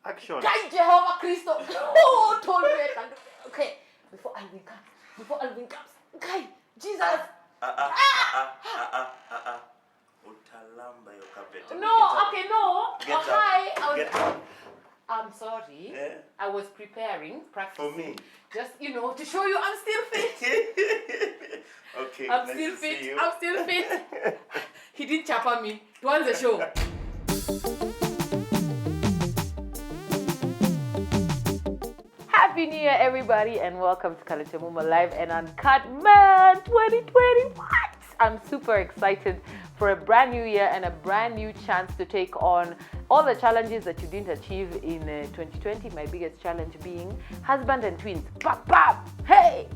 Action. Guy Jehovah Christo. Oh, tolerate. Okay, before Alvin comes. Guy, Jesus. Utalamba your carpet. No, okay, no. Get up. Hi. I'm sorry. Yeah? I was practicing. For me. Just, to show you I'm still fit. Okay, I'm nice still to fit. see you. I'm still fit. He didn't chapa me. It was the show. Happy New Year, everybody, and welcome to Kalekye Mumo Live and Uncut. Man, 2020, what? I'm super excited for a brand new year and a brand new chance to take on all the challenges that you didn't achieve in 2020. My biggest challenge being husband and twins. Bap, bap. Hey!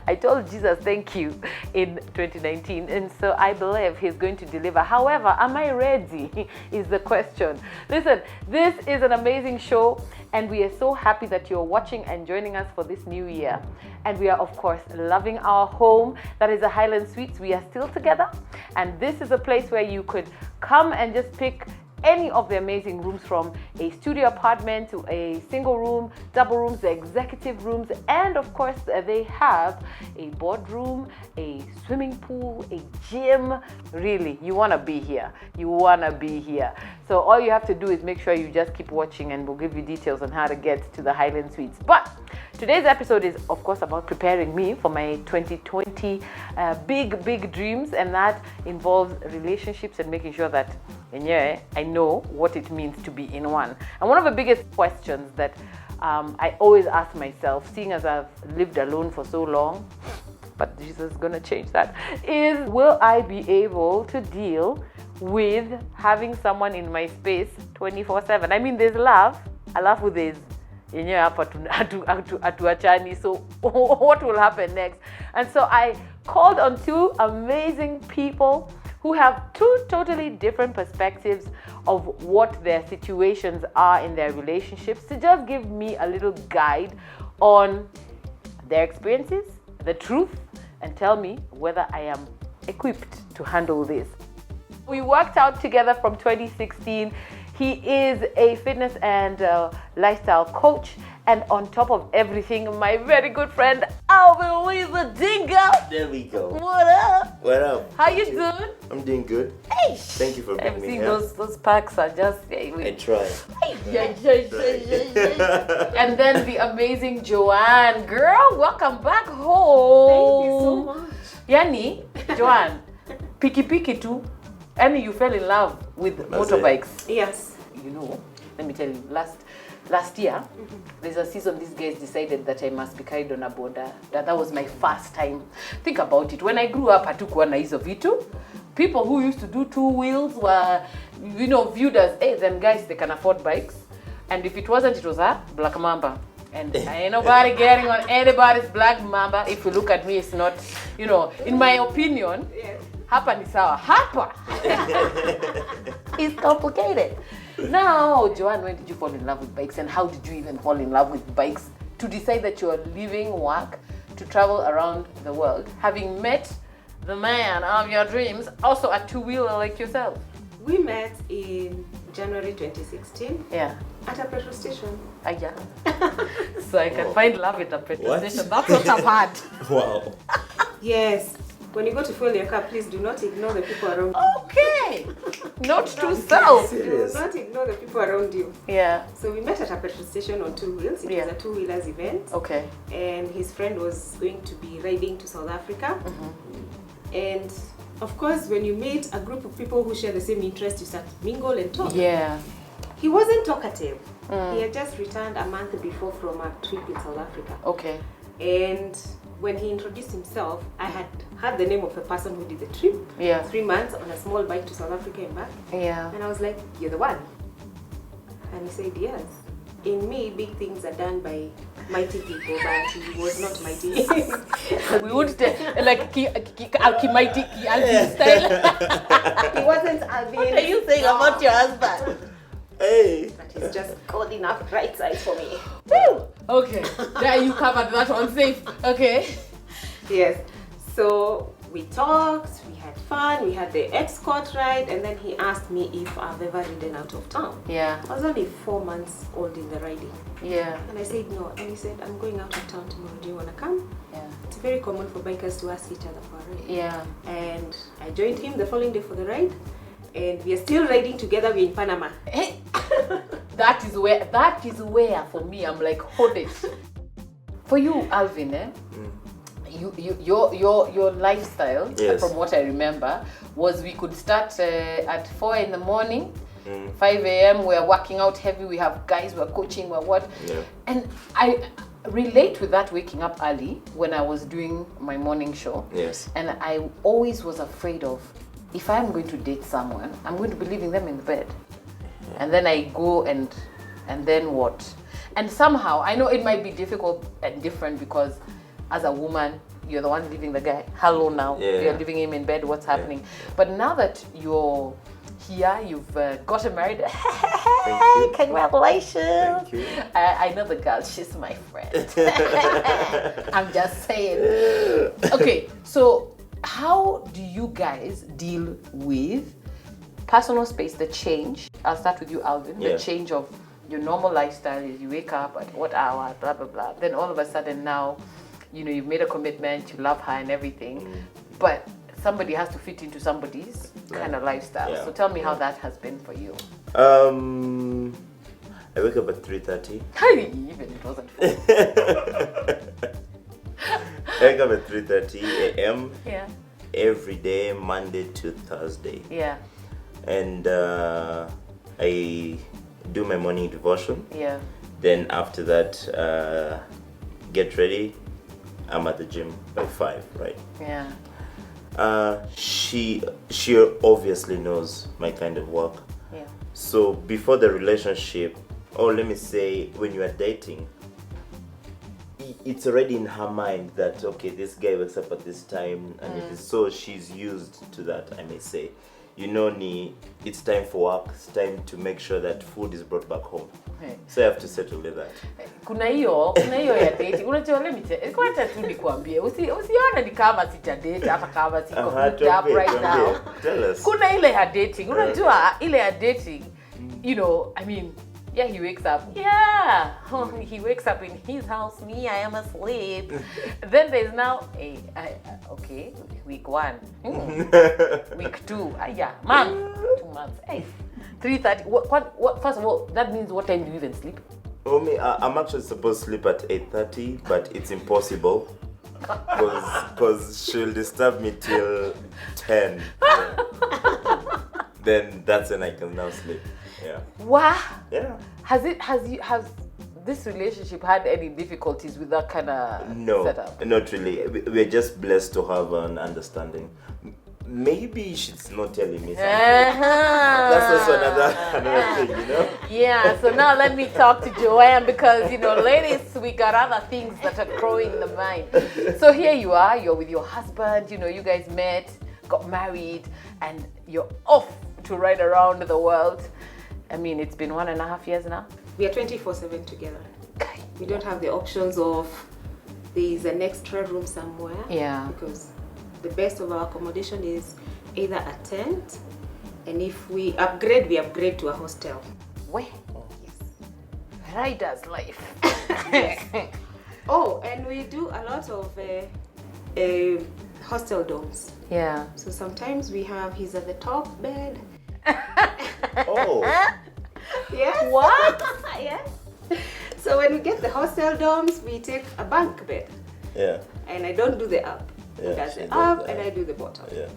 I told Jesus thank you in 2019, and so I believe he's going to deliver. However, am I ready is the question. Listen, this is an amazing show, and we are so happy that you're watching and joining us for this new year. And we are, of course, loving our home. That is the Highland Suites. We are still together, and this is a place where you could come and just pick any of the amazing rooms, from a studio apartment to a single room, double rooms, the executive rooms, and of course they have a boardroom, a swimming pool, a gym. Really, you want to be here. So all you have to do is make sure you just keep watching, and we'll give you details on how to get to the Highland Suites. But today's episode is, of course, about preparing me for my 2020 big dreams, and that involves relationships and making sure that I know what it means to be in one. And one of the biggest questions that I always ask myself, seeing as I've lived alone for so long, but Jesus is going to change that, is will I be able to deal with having someone in my space 24/7? I mean, there's love. I love with this. So what will happen next? And so I called on two amazing people who have two totally different perspectives of what their situations are in their relationships, to just give me a little guide on their experiences, the truth, and tell me whether I am equipped to handle this. We worked out together from 2016. He is a fitness and lifestyle coach, and on top of everything, my very good friend Alvin Lee the Dingo. There we go. What up? What up? How you doing? I'm doing good. Hey, Thank you for being I've me seen here. those packs are just. I try. And then the amazing Joanne, girl, welcome back home. Thank you so much. Yani, Joanne, piki too. And you fell in love with motorbikes. Yes. Let me tell you, last year, there's a season these guys decided that I must be carried on a boda. That was my first time. Think about it. When I grew up, hatukuwa na hizo vitu. People who used to do two wheels were, viewed as, hey, them guys, they can afford bikes. And if it wasn't, it was a black mamba. And ain't nobody getting on anybody's black mamba. If you look at me, it's not, in my opinion, hapa ni sawa. Hapa! It's complicated. Now, Joanne, when did you fall in love with bikes, and how did you even fall in love with bikes to decide that you are leaving work to travel around the world, having met the man of your dreams, also a two-wheeler like yourself? We met in January 2016. Yeah. At a petrol station. Yeah. So I can find love at a petrol station. That's what I've had. Wow. Yes. When you go to fuel your car, please do not ignore the people around you. Okay. Not to self. Serious? Do not ignore the people around you. Yeah. So we met at a petrol station on two wheels. It was a two-wheelers event. Okay. And his friend was going to be riding to South Africa. And of course, when you meet a group of people who share the same interest, you start to mingle and talk. Yeah. He wasn't talkative. He had just returned a month before from a trip in South Africa. Okay. And when he introduced himself, I had heard the name of the person who did the trip. Yeah. 3 months on a small bike to South Africa and back. Yeah. And I was like, you're the one. And he said, yes. In me, big things are done by mighty people, but he was not mighty. We would say, like, mighty Alvin style. He wasn't Alvin. What are you saying about your husband? Hey. But he's just good enough, right size for me. Woo! Okay. There you covered that one safe. Okay. Yes. So we talked, we had fun. We had the escort ride, and then he asked me if I've ever ridden out of town. Yeah. I was only 4 months old in the riding. Yeah. And I said no. And he said, I'm going out of town tomorrow. Do you want to come? Yeah. It's very common for bikers to ask each other for a ride. Yeah. And I joined him the following day for the ride. And we are still riding together. We're in Panama. Hey. That is where for me I'm like, hold it. For you, Alvin, your lifestyle, Yes. from what I remember, was we could start at 4 in the morning, 5 a.m. We're working out heavy. We have guys, we're coaching, we're what. Yeah. And I relate with that waking up early when I was doing my morning show. Yes. And I always was afraid of, if I'm going to date someone, I'm going to be leaving them in the bed. And then I go and then what? And somehow, I know it might be difficult and different because as a woman, you're the one leaving the guy. Hello now. Yeah. You're leaving him in bed. What's happening? Yeah. But now that you're here, you've gotten married. Thank you. Congratulations. Thank you. I know the girl. She's my friend. I'm just saying. Okay, so how do you guys deal with personal space, the change? I'll start with you, Alvin. Yeah. The change of your normal lifestyle is you wake up at what hour, blah, blah, blah. Then all of a sudden now, you've made a commitment, you love her and everything, but somebody has to fit into somebody's kind of lifestyle. Yeah. So tell me how that has been for you. I wake up at 3:30. Even it wasn't fun. I wake up at 3:30 a.m. Yeah. every day, Monday to Thursday. Yeah. And I do my morning devotion. Yeah. Then after that, get ready. I'm at the gym by 5, right? Yeah. She obviously knows my kind of work. Yeah. So before the relationship, or let me say when you are dating, it's already in her mind that, okay, this guy wakes up at this time, and it is, so she's used to that, I may say. It's time for work, it's time to make sure that food is brought back home. Hey. So I have to settle with that. Kuna hiyo ya dating. Unajua kwanza tu nikwambie, usione ni kama sija date hata kama siko hooked up right now. Tell us. Kuna ile ya dating. Unajua ile ya dating, I mean, yeah, he wakes up. Yeah, he wakes up in his house. Me, I am asleep. Then there's now, okay, week 1, week 2. Yeah, month, 2 months. 3:30. What? First of all, that means what time do you even sleep? Oh, I'm actually supposed to sleep at 8:30, but it's impossible because she'll disturb me till 10. Then that's when I can now sleep. Yeah. Wow. Yeah. Has this relationship had any difficulties with that kind of setup? No, not really. We're just blessed to have an understanding. Maybe she's not telling me something. That's also another thing, Yeah, so now let me talk to Joanne because, ladies, we got other things that are growing in the mind. So here you are, you're with your husband, you guys met, got married, and you're off to ride around the world. I mean, it's been 1.5 years now. We are 24/7 together. We don't have the options of there's an extra room somewhere. Yeah. Because the best of our accommodation is either a tent, and if we upgrade to a hostel. Where? Yes. Rider's life. Yes. Oh, and we do a lot of hostel dorms. Yeah. So sometimes he's at the top bed. Oh. Yes. What? Yes. So when we get the hostel dorms, we take a bunk bed. Yeah. And I don't do the up. Yeah, He does she the does up, the and up. I do the bottom. Yeah.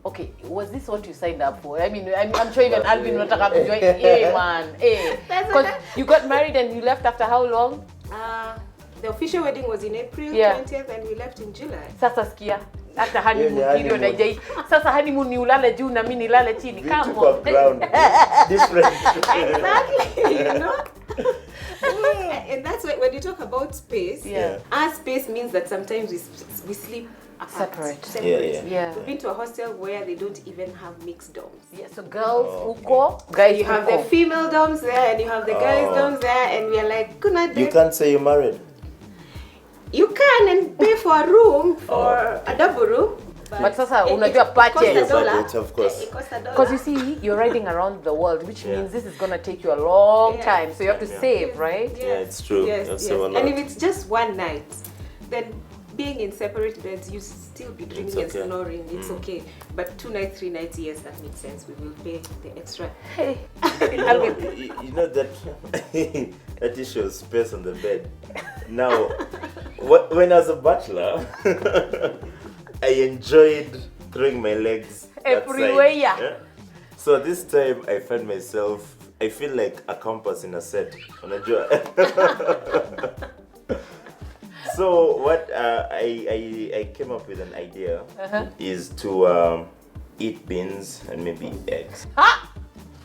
Okay, was this what you signed up for? I mean, I'm sure even Alvin will talk about join. Hey, man. Hey. Because you got married and you left after how long? The official wedding was in April 20th, and we left in July. Sasa skia. Hata honeymoon period haijai. Sasa honeymoon ni ulale juu na mimi nilale chini. We Come took on. up ground. Different. Exactly, And that's why when you talk about space, our space means that sometimes we sleep apart. Separate. Yeah. We've been to a hostel where they don't even have mixed dorms. Yeah, so girls, uko, guys, You have the female dorms there, and you have the guys dorms there, and we are like, good night. You can't say you're married. You can and pay for a room, for a double room. But sasa unajua costs budget. a dollar. Budget, of course. It costs a dollar. Because you see, you're riding around the world, which means this is gonna take you a long time. So you have to save, right? Yeah, it's true. Yes, You have to yes. save a lot. And if it's just one night, then being in separate beds, you still be drinking and okay. snoring. It's okay. But 2 nights, 3 nights, yes, that makes sense. We will pay the extra. Hey. You know that that issue of space on the bed. Now, when I was a bachelor, I enjoyed throwing my legs Everywhere, outside, yeah. So this time I find myself, I feel like a compass in a set. Unajua? So what I came up with an idea is to eat beans and maybe eggs.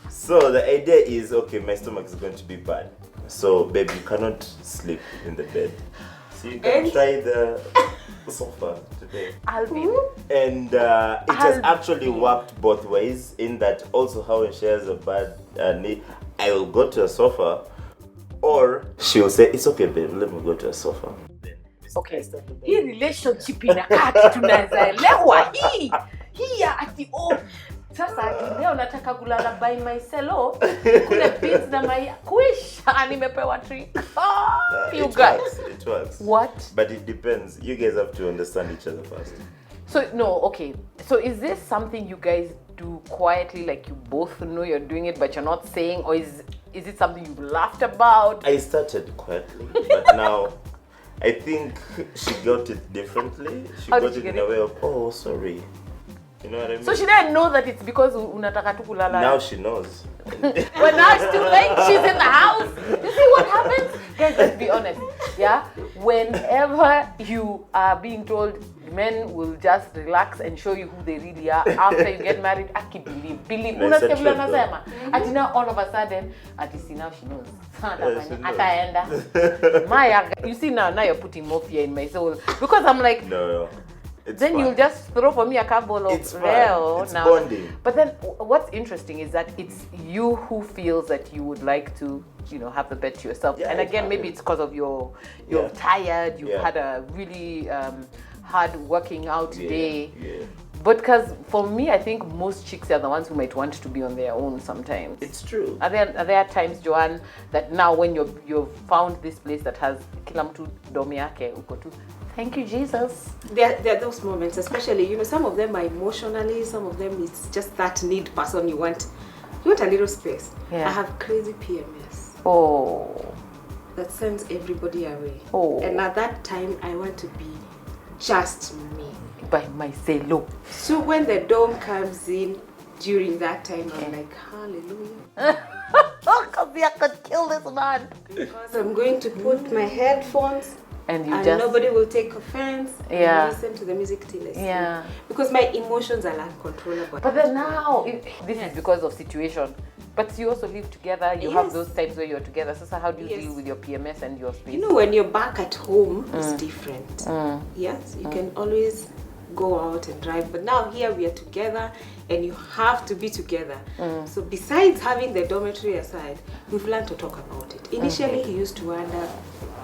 So the idea is, okay, my stomach is going to be bad. So babe, you cannot sleep in the bed. So you can try the sofa today. Alvin. And it has actually worked both ways, in that also how she has a bad knee, I will go to a sofa, or she will say, it's okay babe, let me go to a sofa. Okay. Hii relationship inakaa kitu naelewa hii ya ati sasa ati leo nataka kulala by myself kule beans na mai kuisha nimepewa treat. You guys. It works. What? But it depends. You guys have to understand each other first. So no, okay. So is this something you guys do quietly, like you both know you're doing it but you're not saying, or is it something you've laughed about? I started quietly, but now I think she got it differently. She How got did it you in get a way of, oh, sorry. You know what I mean? So she didn't know that it's because unataka tu kulala. Now she knows. But now it's too late. She's in the house. You see what happens? Guys, let's be honest. Yeah? Whenever you are being told, men will just relax and show you who they really are after you get married. Aki believe. Unasikia vile anasema. Ati now all of a sudden, ati see now she knows. Ataenda. Maya, you see now you're putting more fear in my soul. Because I'm like, No. It's then fun. you'll just throw for me a couple of It's fun. real It's now. bonding. But then what's interesting is that it's you who feels that you would like to, have the bed to yourself. Yeah, and again, maybe it's because of you're tired, you've had a really hard working out day. Yeah. But because for me, I think most chicks are the ones who might want to be on their own sometimes. It's true. Are there times, Joanne, that now when you've found this place that has kila mtu domi yake uko tu, thank you, Jesus. There are those moments, especially, some of them are emotionally, some of them it's just that need person you want a little space. Yeah. I have crazy PMS. Oh. That sends everybody away. Oh. And at that time, I want to be just me. By myself. So when the dome comes in during that time, I'm like, hallelujah. Because I could kill this man. Because I'm going to put my headphones And nobody will take offense. Yeah. And listen to the music till I sleep. Yeah. Because my emotions are uncontrollable. But then now, this is because of situation. But you also live together. You have Yes. those times where you're together. So how do you Yes. deal with your PMS and your space? When you're back at home, it's different. Yes, you can always go out and drive. But now here we are together and you have to be together. So besides having the dormitory aside, we've learned to talk about it. Initially, he used to wonder,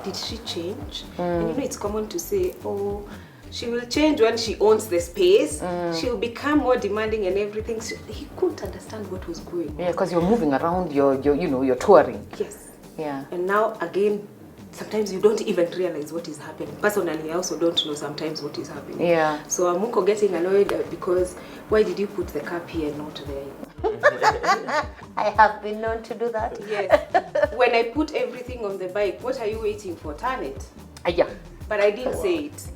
did she change? And it's common to say, oh, she will change when she owns the space. She'll become more demanding and everything. So he couldn't understand what was going on. Yeah, because you're moving around, you're touring. Yes. Yeah. And now again, sometimes you don't even realize what is happening. Personally, I also don't know sometimes what is happening. Yeah. So I'm getting annoyed because why did you put the cup here and not there? I have been known to do that. Yes. When I put everything on the bike, what are you waiting for? Turn it. Yeah. But I didn't say it.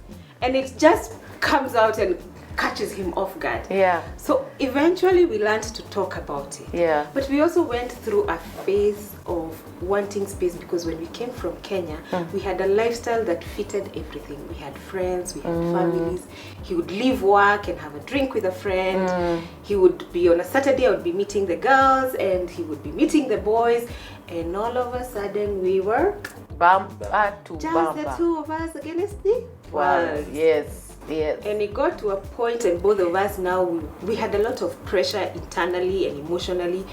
And it just comes out and catches him off guard. Yeah. So eventually we learned to talk about it. Yeah. But we also went through a phase of wanting space because when we came from Kenya, we had a lifestyle that fitted everything. We had friends, we had families. He would leave work and have a drink with a friend. He would be on a Saturday, I would be meeting the girls and he would be meeting the boys. And all of a sudden we were Bamba to just bamba. the two of us against the Wow. world. Yes. Yes. And it got to a point, and both of us now, we had a lot of pressure internally and emotionally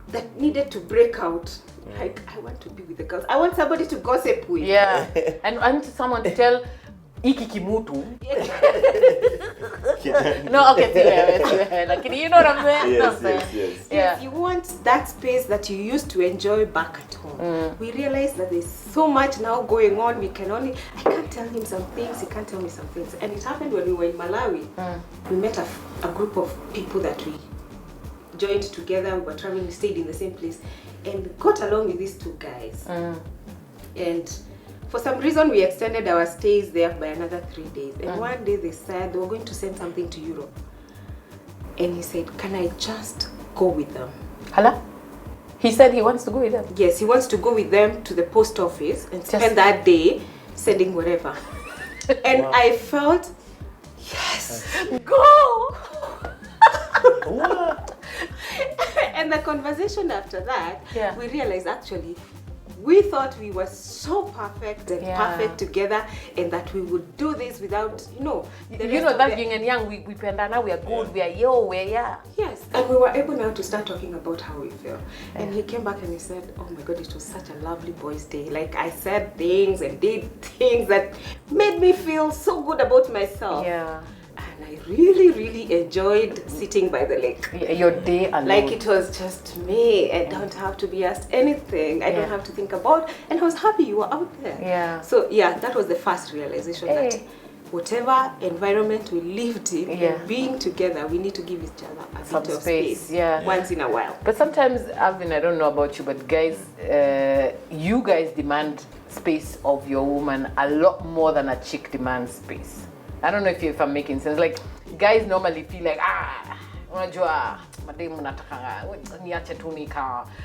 that needed to break out. Like, I want to be with the girls. I want somebody to gossip with. Yeah. And I need someone to tell, iki kimutu. No, okay, like, you know what I'm saying? Yes. Yes, you want that space that you used to enjoy back at home. We realize that there's so much now going on. I can't tell him some things, he can't tell me some things. And it happened when we were in Malawi. We met a group of people that we joined together. We were traveling, we stayed in the same place. And we got along with these two guys. And for some reason, we extended our stays there by another 3 days. And one day they said they were going to send something to Europe. And he said, can I just go with them? Hala? He said he wants to go with them? Yes, he wants to go with them to the post office and spend that day sending whatever. And I felt, yes, go! What? And the conversation after that, we realized actually, we thought we were so perfect and perfect together, and that we would do this without, that yin and yang, we pendana, we are good, we are Yes, and we were able now to start talking about how we feel. And he came back and he said, oh my God, it was such a lovely boys' day. Like, I said things and did things that made me feel so good about myself. Yeah. And I really, really enjoyed sitting by the lake. Your day alone. Like, it was just me. I don't have to be asked anything. I don't have to think about. And I was happy you were out there. Yeah. So, that was the first realization that whatever environment we lived in, and being together, we need to give each other a some bit of space. Once in a while. But sometimes, Alvin, I don't know about you, but guys, you guys demand space of your woman a lot more than a chick demands space. I don't know if I'm making sense. Like, guys normally feel like, unajua,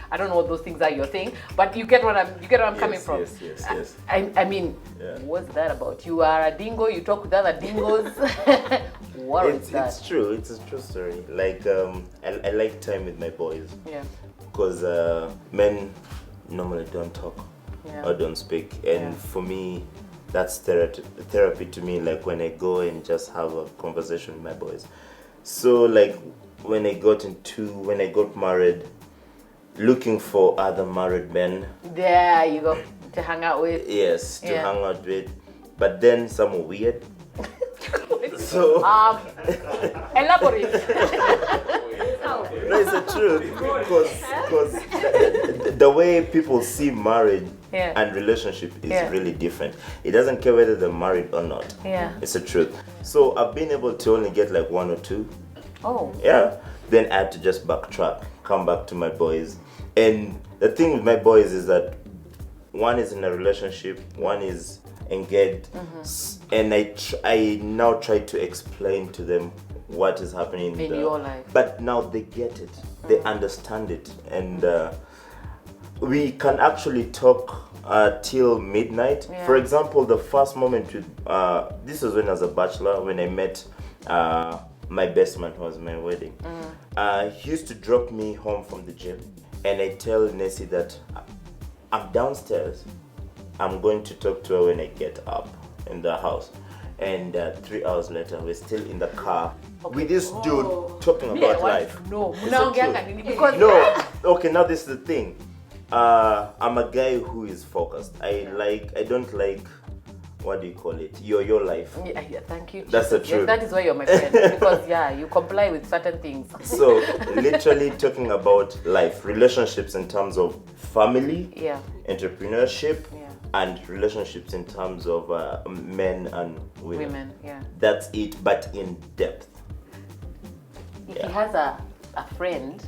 I don't know what those things are your thing, but you get what I'm coming from. Yes. I mean, what's that about? You are a dingo, you talk with other dingos. What is that? It's true. It's a true story. Like, I like time with my boys. Yeah. Because men normally don't talk or don't speak, and for me, that's therapy to me. Like, when I go and just have a conversation with my boys. So, like, when I got married, looking for other married men. There you go, to hang out with. Yes, to hang out with. But then some were weird. So elaborate. No, it's the truth, because the way people see marriage and relationship is really different. It doesn't care whether they're married or not. Yeah, it's the truth. So I've been able to only get like one or two. Oh. Yeah. Then I had to just backtrack, come back to my boys. And the thing with my boys is that one is in a relationship, one is engaged, and I now try to explain to them what is happening in your life. But now they get it, they understand it, and we can actually talk till midnight. Yeah. For example, the first moment this was when I was a bachelor, when I met my best man who was my wedding. He used to drop me home from the gym, and I tell Nessie that I'm downstairs. I'm going to talk to her when I get up in the house. And 3 hours later, we're still in the car with this dude talking about life. No, because okay, now this is the thing. I'm a guy who is focused. I don't like, what do you call it? Your life. Yeah, thank you. That's the truth. Yes, that is why you're my friend. Because you comply with certain things. So literally talking about life, relationships in terms of family, entrepreneurship, and relationships in terms of men and women. That's it, but in depth. If he has a friend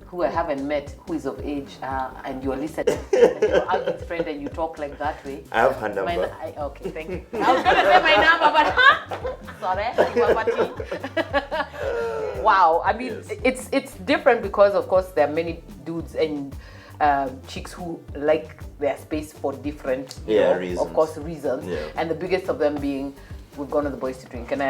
who I haven't met, who is of age, and you're listening, and you're Alvin's friend, and you talk like that way. I have her number. Okay, thank you. I was gonna say my number, but sorry. Wow, I mean, it's different because, of course, there are many dudes and chicks who like their space for different, reasons. Of course, reasons. Yeah. And the biggest of them being, we've gone to the boys to drink, and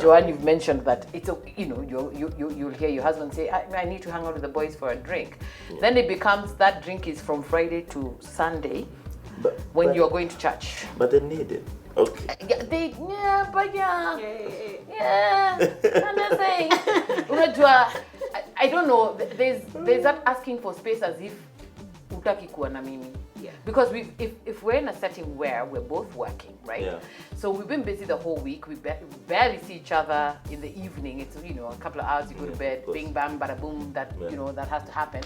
Joanne, you've mentioned that it's you'll hear your husband say, I need to hang out with the boys for a drink. Then it becomes that drink is from Friday to Sunday, when you are going to church. But they need it. Okay. I'm not saying. I don't know. There's that asking for space as if utaki kuwa na mimi. Yeah. Because if we're in a setting where we're both working, right? Yeah. So we've been busy the whole week. We barely see each other in the evening. It's, you know, a couple of hours, you go to bed, bing, bam, bada boom, that, you know, that has to happen.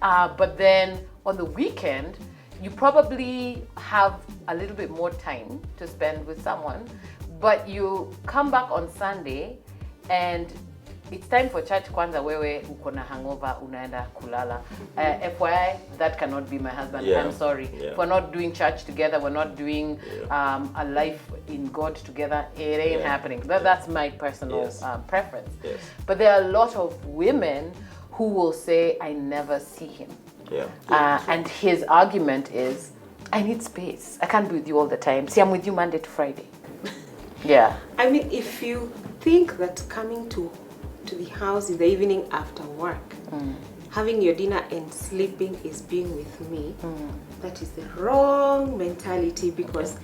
But then on the weekend, you probably have a little bit more time to spend with someone, but you come back on Sunday and it's time for church kwanza, wewe uko na hangover, unaenda kulala. FYI, that cannot be my husband. Yeah. I'm sorry. Yeah. We're not doing church together. We're not doing a life in God together. It ain't happening. That's my personal preference. Yes. But there are a lot of women who will say, I never see him. Yeah. And his argument is, I need space. I can't be with you all the time. See, I'm with you Monday to Friday. Yeah. I mean, if you think that coming to the house in the evening after work, having your dinner and sleeping is being with me, that is the wrong mentality, because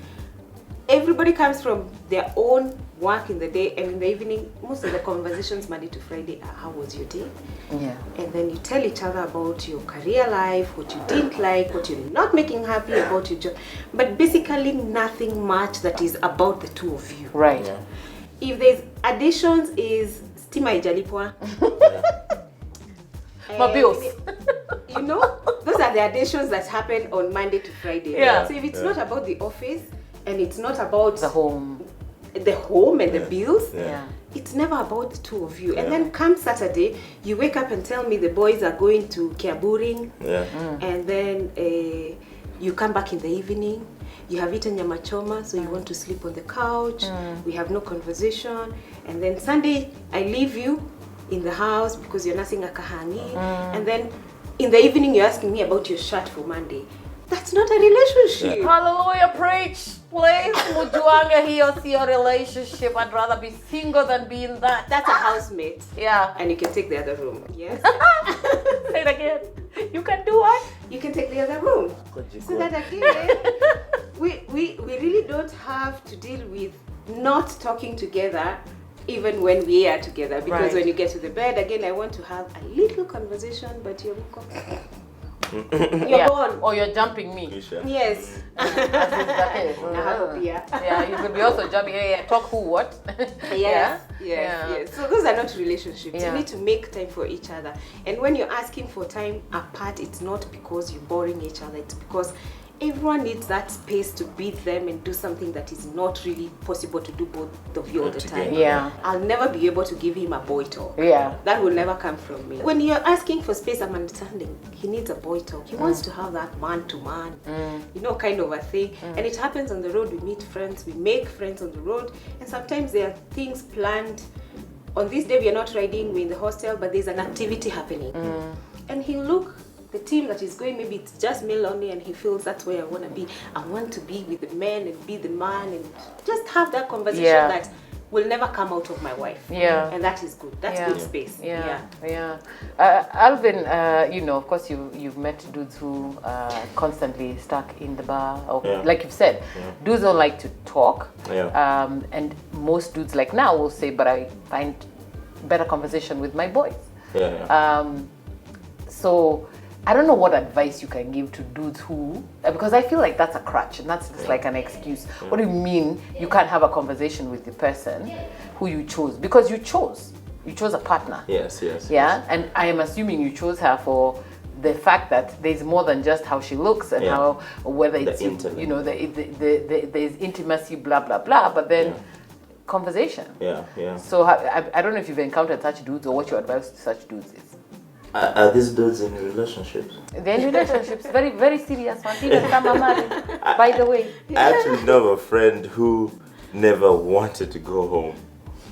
everybody comes from their own work in the day, and in the evening, most of the conversations Monday to Friday are, how was your day? Yeah. And then you tell each other about your career life, what you didn't like, what you're not making happy about your job. But basically nothing much that is about the two of you. Right. Yeah. If there's additions, is stima ijalipwa. My bills. You know, those are the additions that happen on Monday to Friday. Yeah. So if it's not about the office and it's not about The home. and the bills, it's never about the two of you. And then come Saturday, you wake up and tell me the boys are going to Kiaburing, and then you come back in the evening. You have eaten nyama choma, so you want to sleep on the couch. We have no conversation. And then Sunday, I leave you in the house because you're nursing a kahangi. And then in the evening, you're asking me about your shirt for Monday. That's not a relationship. Hallelujah, preach. Please, mujuanga hiyo siyo relationship. I'd rather be single than be in that. That's a housemate. Yeah. And you can take the other room. Yes. Say it again. You can do what? You can take the other room. So that again, we really don't have to deal with not talking together even when we are together, because when you get to the bed again, I want to have a little conversation, but you're gone. Or you're jumping me. Yes. Yeah, you could be also jumping. Yeah, talk who, what? Yes. So those are not relationships. Yeah. You need to make time for each other. And when you're asking for time apart, it's not because you're boring each other. It's because everyone needs that space to be them and do something that is not really possible to do both of you all the time. Yeah. I'll never be able to give him a boy talk. Yeah. That will never come from me. When you're asking for space, I'm understanding. He needs a boy talk. He wants to have that man-to-man, kind of a thing. And it happens on the road. We meet friends. We make friends on the road. And sometimes there are things planned. On this day, we are not riding. We're in the hostel, but there's an activity happening. And he'll look. The team that is going, maybe it's just male only, and he feels that's where I want to be. I want to be with the men and be the man and just have that conversation that will never come out of my wife. Yeah. And that is good. That's good space. Alvin, of course you've met dudes who are constantly stuck in the bar. Or, like you've said, dudes don't like to talk. And most dudes like now will say, but I find better conversation with my boys. So I don't know what advice you can give to dudes who, because I feel like that's a crutch and that's just like an excuse. What do you mean you can't have a conversation with the person who you chose? Because you chose a partner. Yes. And I am assuming you chose her for the fact that there's more than just how she looks and how, whether it's, there's intimacy, blah, blah, blah, but then conversation. So I don't know if you've encountered such dudes or what your advice to such dudes is. Are these dudes in relationships? They're in relationships, very, very serious ones. Even some are married, by the way. I actually know a friend who never wanted to go home.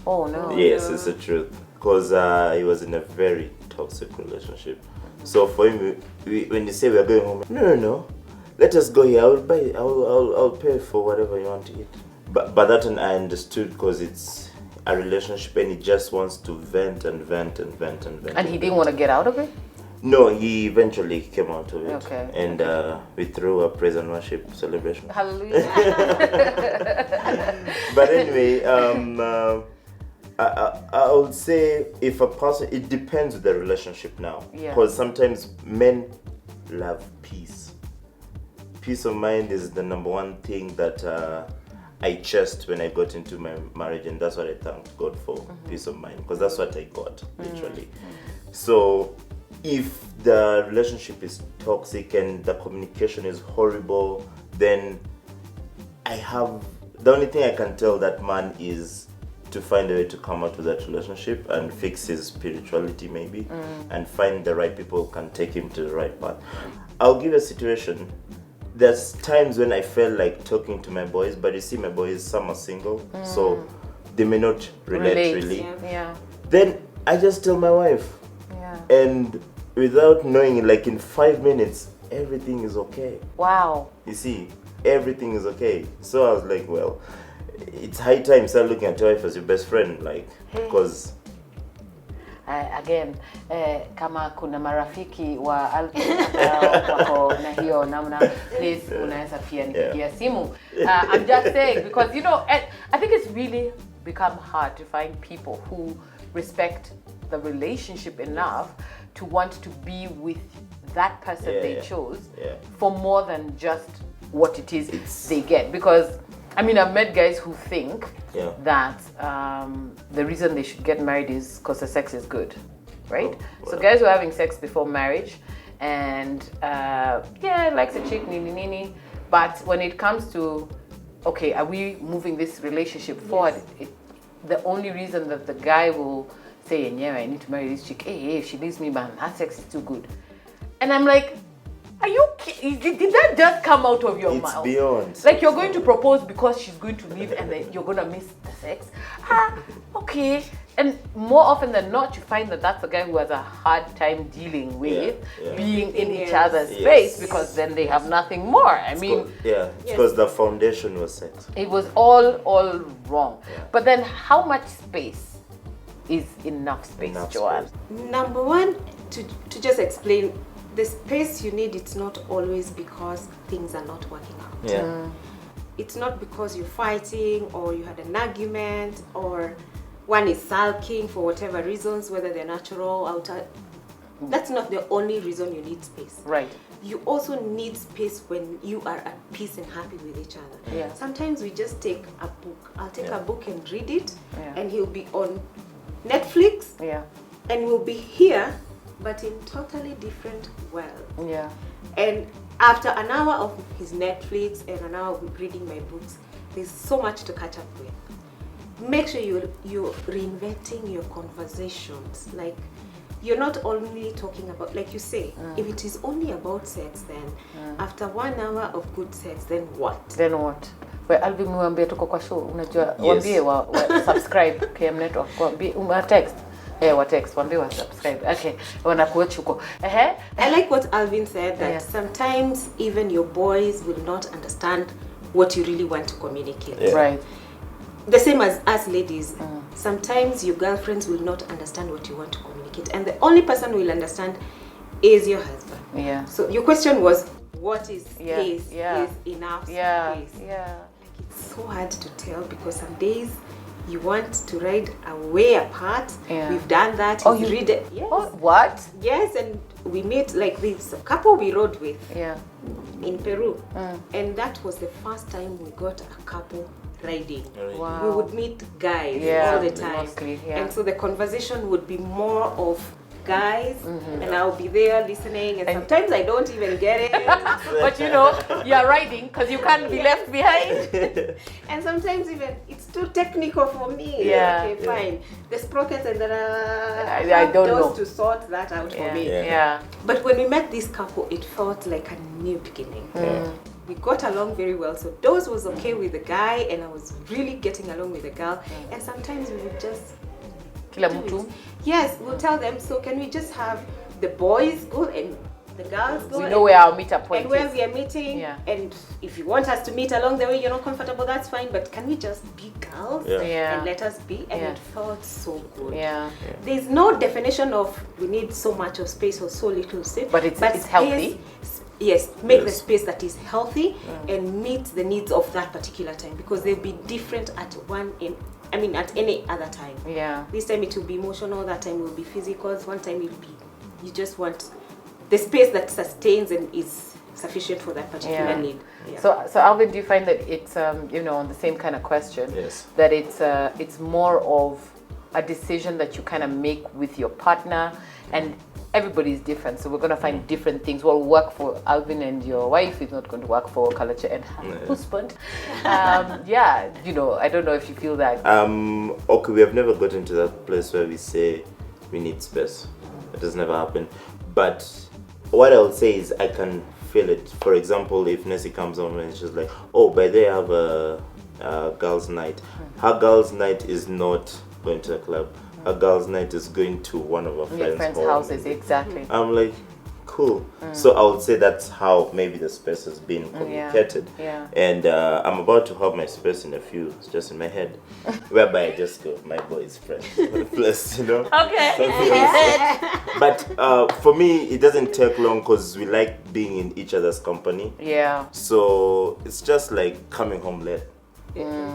Oh no. Yes, it's the truth. Because he was in a very toxic relationship. So for him, when you say we're going home, no, let us go here. I'll pay for whatever you want to eat. But that one I understood, because it's a relationship and he just wants to vent. And he didn't want to get out of it? No, he eventually came out of it. Okay. And we threw a praise and worship celebration. Hallelujah. But anyway, I would say if a person, it depends on the relationship now. Because sometimes men love peace. Peace of mind is the number one thing that I chased when I got into my marriage, and that's what I thanked God for, peace of mind, because that's what I got, literally. So if the relationship is toxic and the communication is horrible, then the only thing I can tell that man is to find a way to come out of that relationship and fix his spirituality maybe, and find the right people who can take him to the right path. I'll give a situation. There's times when I felt like talking to my boys, but you see my boys, some are single, so they may not relate really. Yeah. Then I just tell my wife, and without knowing, like in 5 minutes, everything is okay. Wow. You see, everything is okay. So I was like, well, it's high time start looking at your wife as your best friend, like, because again, kama kuna marafiki wa Alvin wako na hiyo namna, please unaweza pia nipigia simu. I'm just saying, because I think it's really become hard to find people who respect the relationship enough to want to be with that person they chose for more than just what it is they get. Because I've met guys who think that the reason they should get married is because the sex is good, right? So guys who are having sex before marriage and likes a chick, nini, but when it comes to, okay, are we moving this relationship forward? The only reason that the guy will say, yeah, I need to marry this chick, hey, if she leaves me, man, her sex is too good. And I'm like, are you kidding? Did that just come out of your mouth? It's beyond. Like you're going to propose because she's going to leave and then you're going to miss the sex? Okay. And more often than not, you find that that's the guy who has a hard time dealing with being in each other's space, because then they have nothing more. Because the foundation was set. It was all wrong. But then how much space is enough space, Joanne? Number one, to just explain, the space you need, it's not always because things are not working out. It's not because you're fighting or you had an argument or one is sulking for whatever reasons, whether they're natural, outer. That's not the only reason you need space. Right. You also need space when you are at peace and happy with each other. Sometimes we just take a book. I'll take a book and read it, and he'll be on Netflix, and we'll be here, but in totally different world. And after an hour of his Netflix and an hour of reading my books, there's so much to catch up with. Make sure you're reinventing your conversations. Like, you're not only talking about, like you say, if it is only about sex, then after 1 hour of good sex, then what? Then what? Alvin, mwambie tuko kwa show, unajua, wambie wa subscribe KM Network, wambie text. Wa text, wambie wa subscribe. Okay, wanakuwatch huko. I like what Alvin said, that sometimes even your boys will not understand what you really want to communicate. Right. The same as us ladies. Sometimes your girlfriends will not understand what you want to communicate, and the only person who will understand is your husband. So your question was, what is space? Is enough space? Like, it's so hard to tell, because some days you want to ride away apart. We've done that. Oh, you read it? Yes. Oh, what? Yes, and we met, like, this couple we rode with in Peru, and that was the first time we got a couple riding. Wow. We would meet guys all the time, mostly, and so the conversation would be more of guys, and I'll be there listening, and sometimes I don't even get it. But you're riding because you can't be left behind. And sometimes even it's too technical for me. Okay, fine. The sprockets and I don't know to sort that out for me. But when we met this couple, it felt like a new beginning. We got along very well. So Dose was okay with the guy, and I was really getting along with the girl. And sometimes we would just Kila mtu. Yes, we'll tell them, so can we just have the boys go and the girls go? We know where our meetup point is. And where we are meeting. And if you want us to meet along the way, you're not comfortable, that's fine. But can we just be girls and let us be? And it felt so good. There's no definition of we need so much of space or so little space. But it's healthy. Yes, make the space that is healthy and meet the needs of that particular time, because they'll be different at at any other time. This time it will be emotional, that time will be physical, one time it will be, you just want the space that sustains and is sufficient for that particular need. Yeah. So Alvin, do you find that it's on the same kind of question? Yes. That it's more of a decision that you kind of make with your partner, and everybody is different, so we're going to find different things. What will work for Alvin and your wife is not going to work for Kalekye and her husband. I don't know if you feel that. Okay, we have never gotten to that place where we say we need space. It has never happened. But what I would say is I can feel it. For example, if Nessie comes home and she's like, oh, by the way, I have a girls' night. Her girls' night is not going to a club. A girls' night is going to one of our friends' houses. Exactly. I'm like, cool. So I would say that's how maybe the space has been communicated. Yeah. And I'm about to have my space in a few, it's just in my head, whereby I just go, my boys' friends, plus, Okay. But for me, it doesn't take long because we like being in each other's company. Yeah. So it's just like coming home late.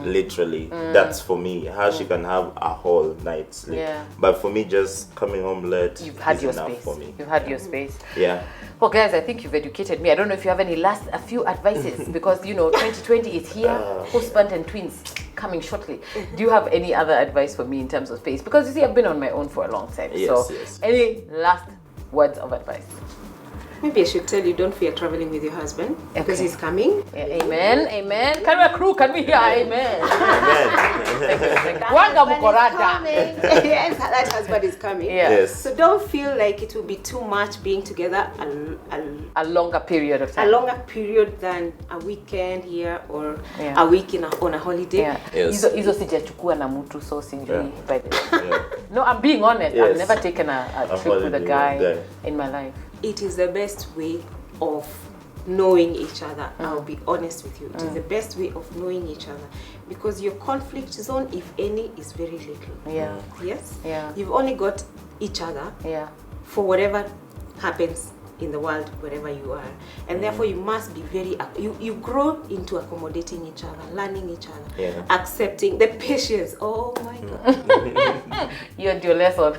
Literally, that's for me. How she can have a whole night's sleep, but for me, just coming home late, you've had your enough space. For me. You've had your space. Yeah. Well, guys, I think you've educated me. I don't know if you have a few advices because 2020 is here. Husband and twins coming shortly. Do you have any other advice for me in terms of space? Because you see, I've been on my own for a long time. Yes. Any last words of advice? Maybe I should tell you, don't fear traveling with your husband because he's coming. Yeah, amen. Can we accrue? Can we hear amen? Amen. Wanga mukorada. Yes, that husband is coming. Yes. So don't feel like it will be too much being together A longer period of a time. longer period than a weekend here or Yeah. a week on a holiday. Yeah. Yes. Hizo sijachukua na mtu so sinjui by the way. Yeah. No, I'm being honest. Yes. I've never taken a trip with a holiday guy guy. in my life. It is the best way of knowing each other. I'll be honest with you. It is the best way of knowing each other because your conflict zone, if any, is very little. Yeah. Yes? Yeah. You've only got each other Yeah. for whatever happens in the world, wherever you are. And therefore you must be you grow into accommodating each other, learning each other, accepting the patience. Oh my God. You and your lesson.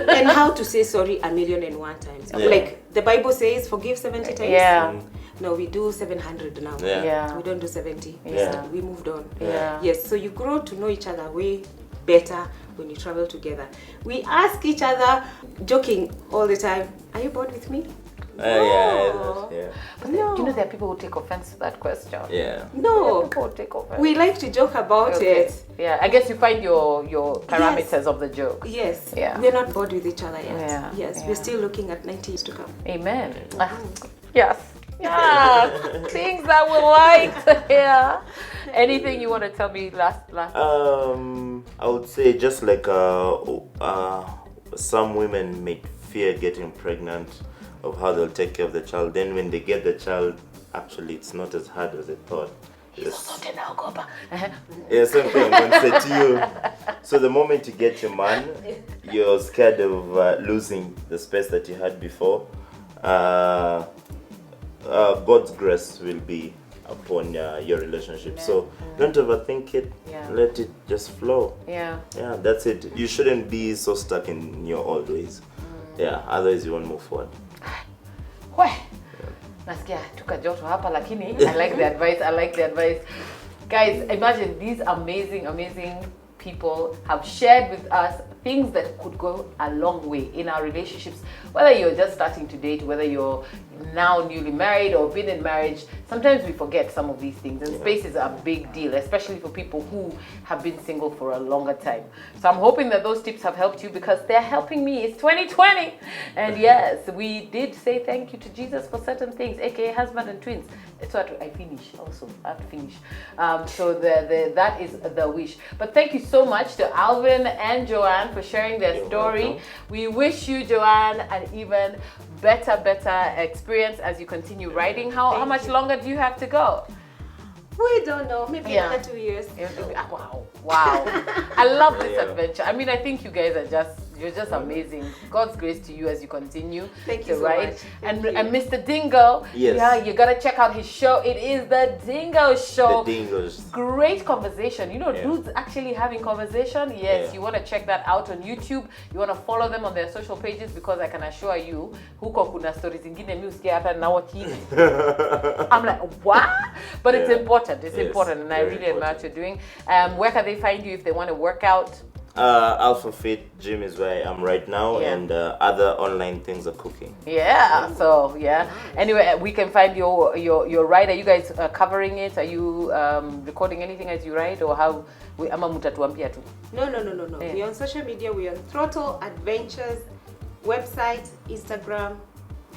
And how to say sorry 1,000,001 times. Yeah. Like the Bible says, forgive 70 times. Yeah. No, we do 700 now. Yeah. We don't do 70. Yeah. We moved on. Yeah. Yes, so you grow to know each other way better when you travel together. We ask each other, joking all the time, are you bored with me? Yeah. But there are people who take offense to that question. Yeah. No. People who take offense. We like to joke about it. Yeah, I guess you find your parameters of the joke. Yes. Yeah. We're not bored with each other yet. Yeah. Yes. Yeah. We're still looking at 90 years to come. Amen. Yes. Yeah. Things that we like to hear. Anything you want to tell me last? I would say just like some women may fear getting pregnant, of how they'll take care of the child. Then when they get the child, actually it's not as hard as they thought. Yeah, same thing I'm going to say to you. So the moment you get your man, you're scared of losing the space that you had before. God's grace will be upon your relationship. So don't overthink it. Let it just flow. Yeah, that's it. You shouldn't be so stuck in your old ways. Yeah, otherwise you won't move forward. Nasikia tuka joto hapa lakini I like the advice. Guys, imagine these amazing people have shared with us things that could go a long way in our relationships. Whether you're just starting to date, whether you're now newly married or been in marriage, sometimes we forget some of these things. And space is a big deal, especially for people who have been single for a longer time. So I'm hoping that those tips have helped you because they're helping me. It's 2020. And yes, we did say thank you to Jesus for certain things, aka husband and twins. That's what I finish also. I have to finish. So that is the wish. But thank you so much to Alvin and Joanne for sharing their story. Welcome. We wish you, Joanne, an even better experience as you continue writing. How much longer do you have to go? We don't know. Maybe another 2 years. Wow. I love this adventure. I mean, I think you guys are just, You're just amazing. God's grace to you as you continue Thank to you so write. much. And Thank you. Mr. Dingo, Yes. yeah, you gotta check out his show. It is the Dingo Show. The Dingoes. Great conversation. You know, Yeah. dudes actually having conversation. Yes, Yeah. you want to check that out on YouTube. You want to follow them on their social pages because I can assure you, huko kuna stories ingine mi usikia hata na watch hivi. I'm like, what? But it's Yeah. important. It's Yes, important, and I very really admire important. what you're doing. Where can they find you if they want to work out? Alpha Fit Gym is where I am right now, Yeah. and other online things are cooking. Yeah. So yeah. Anyway, we can find your ride. Are you guys covering it? Are you recording anything as you ride, or how? Ama mutatuambia tu. No. Yeah. We're on social media. We're on Throttle Adventures, website, Instagram,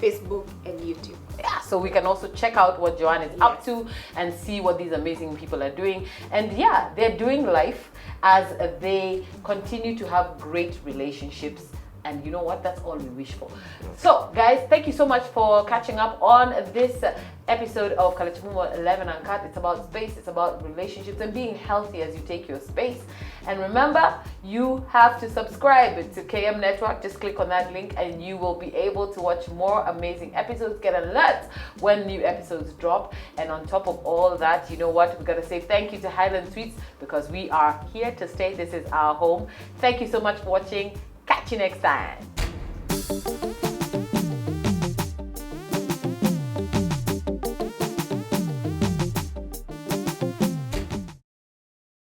Facebook, and YouTube. Yeah, so we can also check out what Joanne is up to and see what these amazing people are doing. And yeah, they're doing life as they continue to have great relationships. And you know what? That's all we wish for. So, guys, thank you so much for catching up on this episode of Kalekye Mumo 11 Uncut. It's about space, it's about relationships, and being healthy as you take your space. And remember, you have to subscribe to KM Network. Just click on that link and you will be able to watch more amazing episodes, get alerts when new episodes drop. And on top of all that, you know what? We've got to say thank you to Highland Sweets because we are here to stay. This is our home. Thank you so much for watching. Catch you next time.